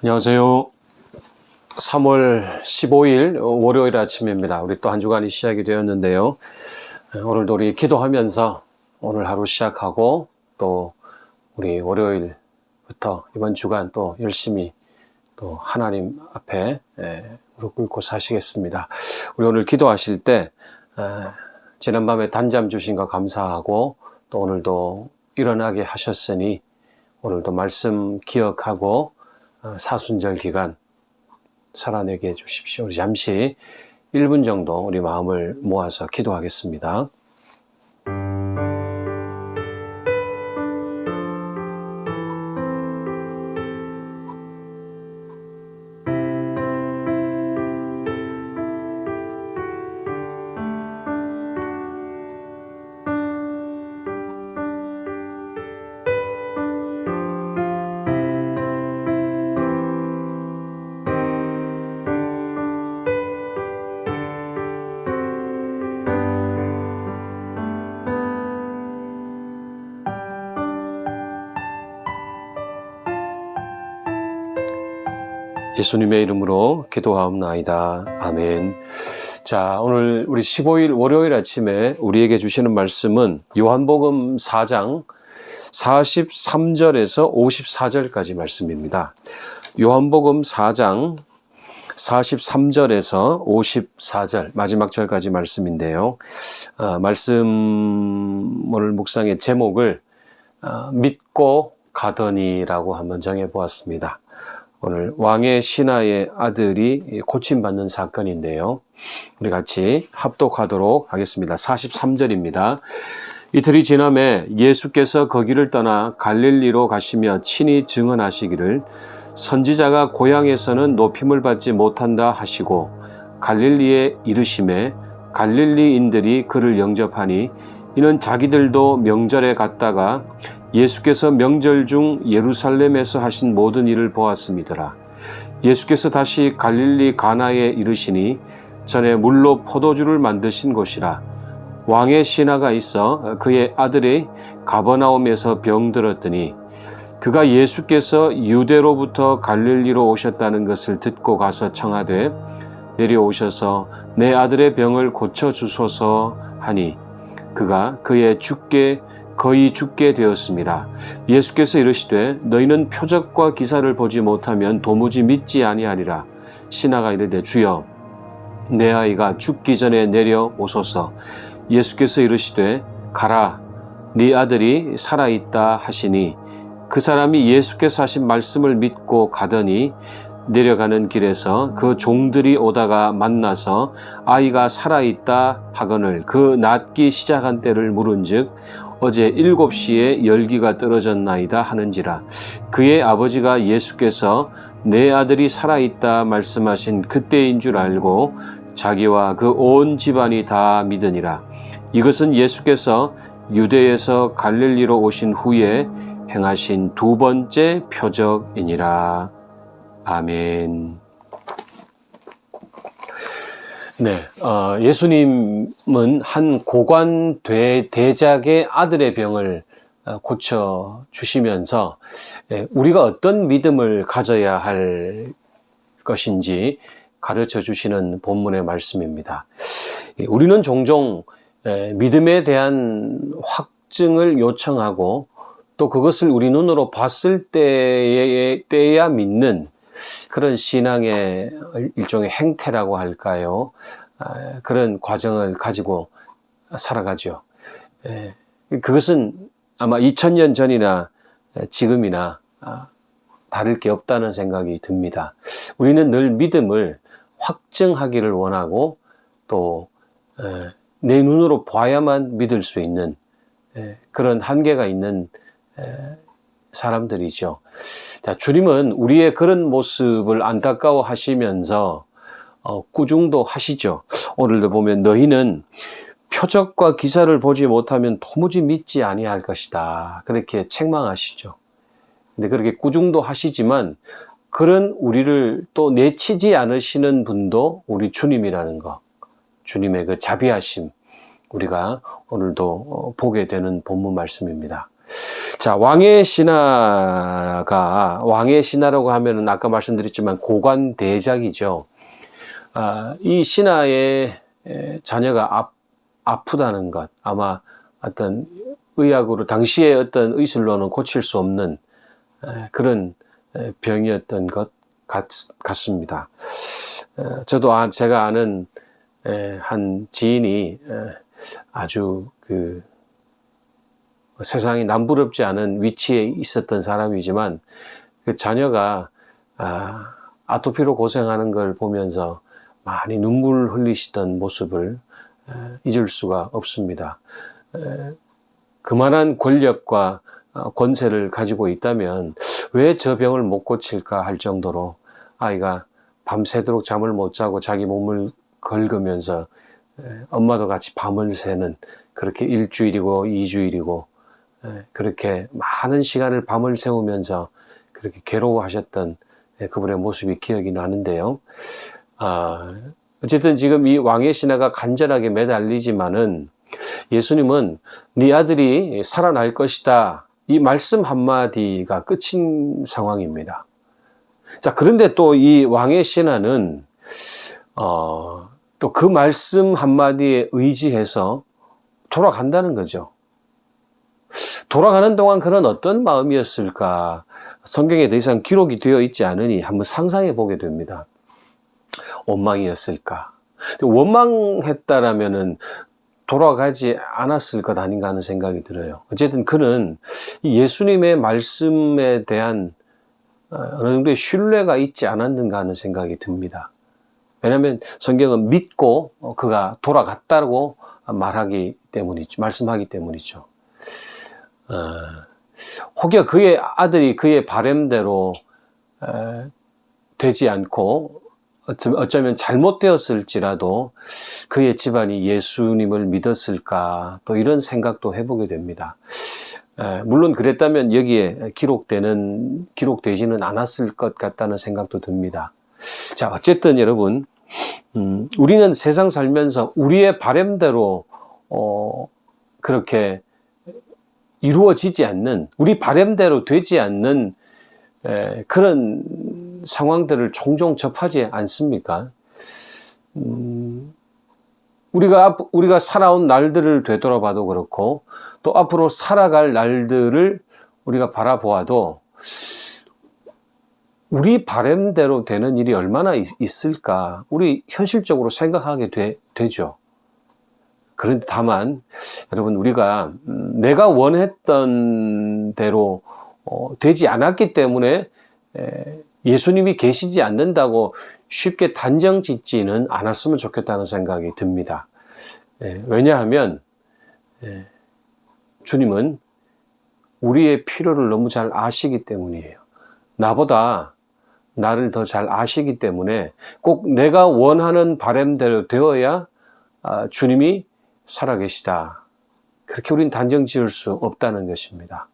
안녕하세요. 3월 15일 월요일 아침입니다. 우리 또 한 주간이 시작이 되었는데요. 오늘도 우리 기도하면서 오늘 하루 시작하고 또 우리 월요일부터 이번 주간 또 열심히 또 하나님 앞에 무릎 꿇고 사시겠습니다. 우리 오늘 기도하실 때 지난밤에 단잠 주신 거 감사하고 또 오늘도 일어나게 하셨으니 오늘도 말씀 기억하고 사순절 기간 살아내게 해주십시오. 우리 잠시 1분 정도 우리 마음을 모아서 기도하겠습니다. 예수님의 이름으로 기도하옵나이다. 아멘. 자, 오늘 우리 15일 월요일 아침에 우리에게 주시는 말씀은 요한복음 4장 43절에서 54절까지 말씀입니다. 요한복음 4장 43절에서 54절 마지막 절까지 말씀인데요. 말씀을 묵상의 제목을 믿고 가더니라고 한번 정해보았습니다. 오늘 왕의 신하의 아들이 고침받는 사건인데요. 우리 같이 합독하도록 하겠습니다. 43절입니다. 이틀이 지남에 예수께서 거기를 떠나 갈릴리로 가시며 친히 증언하시기를 선지자가 고향에서는 높임을 받지 못한다 하시고 갈릴리에 이르심에 갈릴리인들이 그를 영접하니 이는 자기들도 명절에 갔다가 예수께서 명절 중 예루살렘에서 하신 모든 일을 보았음이더라. 예수께서 다시 갈릴리 가나에 이르시니 전에 물로 포도주를 만드신 곳이라. 왕의 신하가 있어 그의 아들이 가버나움에서 병들었더니 그가 예수께서 유대로부터 갈릴리로 오셨다는 것을 듣고 가서 청하되 내려오셔서 내 아들의 병을 고쳐주소서 하니 그가 거의 죽게 되었습니다. 예수께서 이르시되 너희는 표적과 기사를 보지 못하면 도무지 믿지 아니하리라. 신하가 이르되 주여 내 아이가 죽기 전에 내려오소서. 예수께서 이르시되 가라 네 아들이 살아있다 하시니 그 사람이 예수께서 하신 말씀을 믿고 가더니 내려가는 길에서 그 종들이 오다가 만나서 아이가 살아있다 하거늘 그 낫기 시작한 때를 물은즉 어제 7시에 열기가 떨어졌나이다 하는지라. 그의 아버지가 예수께서 내 아들이 살아있다 말씀하신 그때인 줄 알고 자기와 그 온 집안이 다 믿으니라. 이것은 예수께서 유대에서 갈릴리로 오신 후에 행하신 두 번째 표적이니라. 아멘. 네, 예수님은 한 고관 대작의 아들의 병을 고쳐 주시면서 우리가 어떤 믿음을 가져야 할 것인지 가르쳐 주시는 본문의 말씀입니다. 우리는 종종 믿음에 대한 확증을 요청하고 또 그것을 우리 눈으로 봤을 때에야 믿는 그런 신앙의 일종의 행태라고 할까요? 그런 과정을 가지고 살아가죠. 그것은 아마 2000년 전이나 지금이나 다를 게 없다는 생각이 듭니다. 우리는 늘 믿음을 확증하기를 원하고 또 내 눈으로 봐야만 믿을 수 있는 그런 한계가 있는 사람들이죠. 자, 주님은 우리의 그런 모습을 안타까워 하시면서 꾸중도 하시죠. 오늘도 보면 너희는 표적과 기사를 보지 못하면 도무지 믿지 아니할 것이다. 그렇게 책망하시죠. 근데 그렇게 꾸중도 하시지만 그런 우리를 또 내치지 않으시는 분도 우리 주님이라는 것. 주님의 그 자비하심 우리가 오늘도 보게 되는 본문 말씀입니다. 자, 왕의 신하라고 하면은 아까 말씀드렸지만 고관대작이죠. 이 신하의 자녀가 아프다는 것, 아마 어떤 의학으로 당시의 어떤 의술로는 고칠 수 없는 그런 병이었던 것 같습니다. 저도 제가 아는 한 지인이 아주 세상이 남부럽지 않은 위치에 있었던 사람이지만 그 자녀가 아토피로 고생하는 걸 보면서 많이 눈물 흘리시던 모습을 잊을 수가 없습니다. 그만한 권력과 권세를 가지고 있다면 왜 저 병을 못 고칠까 할 정도로 아이가 밤새도록 잠을 못 자고 자기 몸을 긁으면서 엄마도 같이 밤을 새는, 그렇게 일주일이고 2주일이고 그렇게 많은 시간을 밤을 새우면서 그렇게 괴로워하셨던 그분의 모습이 기억이 나는데요. 어쨌든 지금 이 왕의 신하가 간절하게 매달리지만은 예수님은 네 아들이 살아날 것이다, 이 말씀 한마디가 끝인 상황입니다. 자, 그런데 또 이 왕의 신하는 또 그 말씀 한마디에 의지해서 돌아간다는 거죠. 돌아가는 동안 그는 어떤 마음이었을까? 성경에 더 이상 기록이 되어 있지 않으니 한번 상상해 보게 됩니다. 원망이었을까? 원망했다라면은 돌아가지 않았을 것 아닌가 하는 생각이 들어요. 어쨌든 그는 예수님의 말씀에 대한 어느 정도의 신뢰가 있지 않았는가 하는 생각이 듭니다. 왜냐하면 성경은 믿고 그가 돌아갔다고 말씀하기 때문이죠. 혹여 그의 아들이 그의 바램대로 되지 않고 어쩌면 잘못되었을지라도 그의 집안이 예수님을 믿었을까, 또 이런 생각도 해보게 됩니다. 물론 그랬다면 여기에 기록되지는 않았을 것 같다는 생각도 듭니다. 자, 어쨌든 여러분, 우리는 세상 살면서 우리의 바램대로 그렇게 이루어지지 않는, 우리 바램대로 되지 않는 그런 상황들을 종종 접하지 않습니까? 우리가 살아온 날들을 되돌아봐도 그렇고, 또 앞으로 살아갈 날들을 우리가 바라보아도 우리 바램대로 되는 일이 얼마나 있을까, 우리 현실적으로 생각하게 되죠. 그런데 다만 여러분, 우리가 내가 원했던 대로 되지 않았기 때문에 예수님이 계시지 않는다고 쉽게 단정 짓지는 않았으면 좋겠다는 생각이 듭니다. 왜냐하면 주님은 우리의 필요를 너무 잘 아시기 때문이에요. 나보다 나를 더 잘 아시기 때문에 꼭 내가 원하는 바램대로 되어야 주님이 살아계시다, 그렇게 우린 단정 지을 수 없다는 것입니다.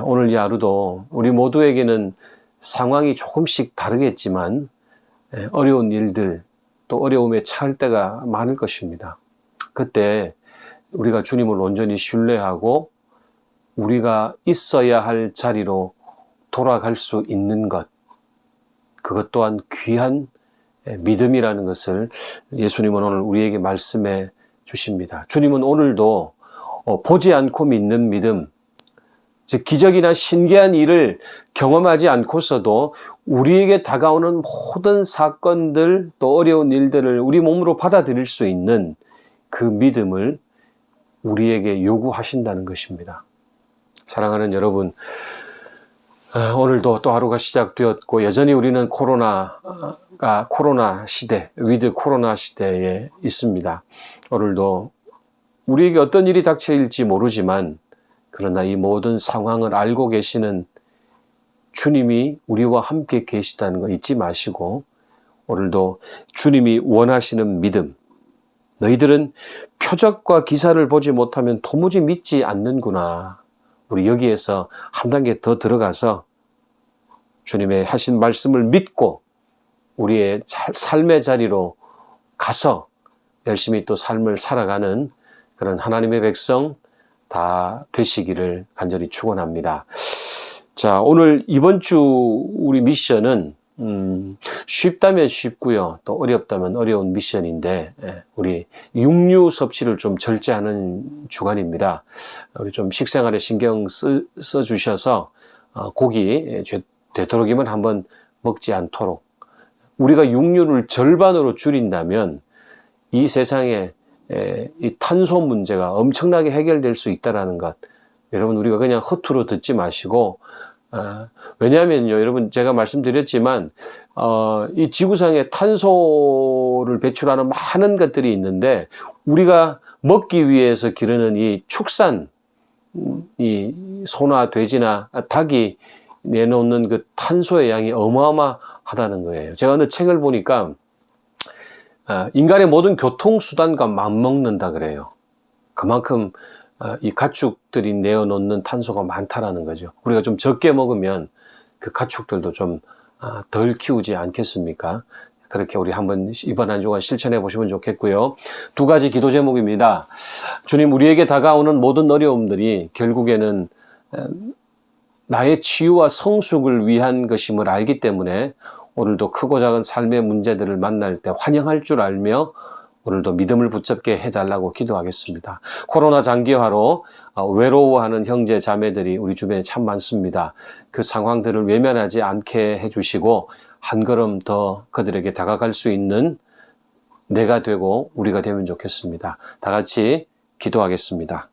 오늘 이 하루도 우리 모두에게는 상황이 조금씩 다르겠지만 어려운 일들, 또 어려움에 처할 때가 많을 것입니다. 그때 우리가 주님을 온전히 신뢰하고 우리가 있어야 할 자리로 돌아갈 수 있는 것, 그것 또한 귀한 믿음이라는 것을 예수님은 오늘 우리에게 말씀해 주십니다. 주님은 오늘도 보지 않고 믿는 믿음, 즉 기적이나 신기한 일을 경험하지 않고서도 우리에게 다가오는 모든 사건들, 또 어려운 일들을 우리 몸으로 받아들일 수 있는 그 믿음을 우리에게 요구하신다는 것입니다. 사랑하는 여러분, 오늘도 또 하루가 시작되었고 여전히 우리는 코로나 시대, 위드 코로나 시대에 있습니다. 오늘도 우리에게 어떤 일이 닥쳐일지 모르지만, 그러나 이 모든 상황을 알고 계시는 주님이 우리와 함께 계시다는 거 잊지 마시고, 오늘도 주님이 원하시는 믿음, 너희들은 표적과 기사를 보지 못하면 도무지 믿지 않는구나, 우리 여기에서 한 단계 더 들어가서 주님의 하신 말씀을 믿고 우리의 삶의 자리로 가서 열심히 또 삶을 살아가는 그런 하나님의 백성 다 되시기를 간절히 축원합니다. 자, 오늘 이번 주 우리 미션은 쉽다면 쉽고요. 또 어렵다면 어려운 미션인데 우리 육류 섭취를 좀 절제하는 주간입니다. 우리 좀 식생활에 신경 써 주셔서 고기 되도록이면 한번 먹지 않도록, 우리가 육류를 절반으로 줄인다면 이 세상에 이 탄소 문제가 엄청나게 해결될 수 있다는 것, 여러분 우리가 그냥 허투루 듣지 마시고, 왜냐하면요, 여러분 제가 말씀드렸지만 이 지구상에 탄소를 배출하는 많은 것들이 있는데 우리가 먹기 위해서 기르는 이 축산, 이 소나 돼지나 닭이 내놓는 그 탄소의 양이 어마어마하다는 거예요. 제가 어느 책을 보니까 인간의 모든 교통수단과 맞먹는다 그래요. 그만큼 이 가축들이 내어놓는 탄소가 많다라는 거죠. 우리가 좀 적게 먹으면 그 가축들도 좀 덜 키우지 않겠습니까? 그렇게 우리 한번 이번 한 주간 실천해 보시면 좋겠고요. 두 가지 기도 제목입니다. 주님, 우리에게 다가오는 모든 어려움들이 결국에는 나의 치유와 성숙을 위한 것임을 알기 때문에 오늘도 크고 작은 삶의 문제들을 만날 때 환영할 줄 알며 오늘도 믿음을 붙잡게 해달라고 기도하겠습니다. 코로나 장기화로 외로워하는 형제 자매들이 우리 주변에 참 많습니다. 그 상황들을 외면하지 않게 해주시고 한 걸음 더 그들에게 다가갈 수 있는 내가 되고 우리가 되면 좋겠습니다. 다 같이 기도하겠습니다.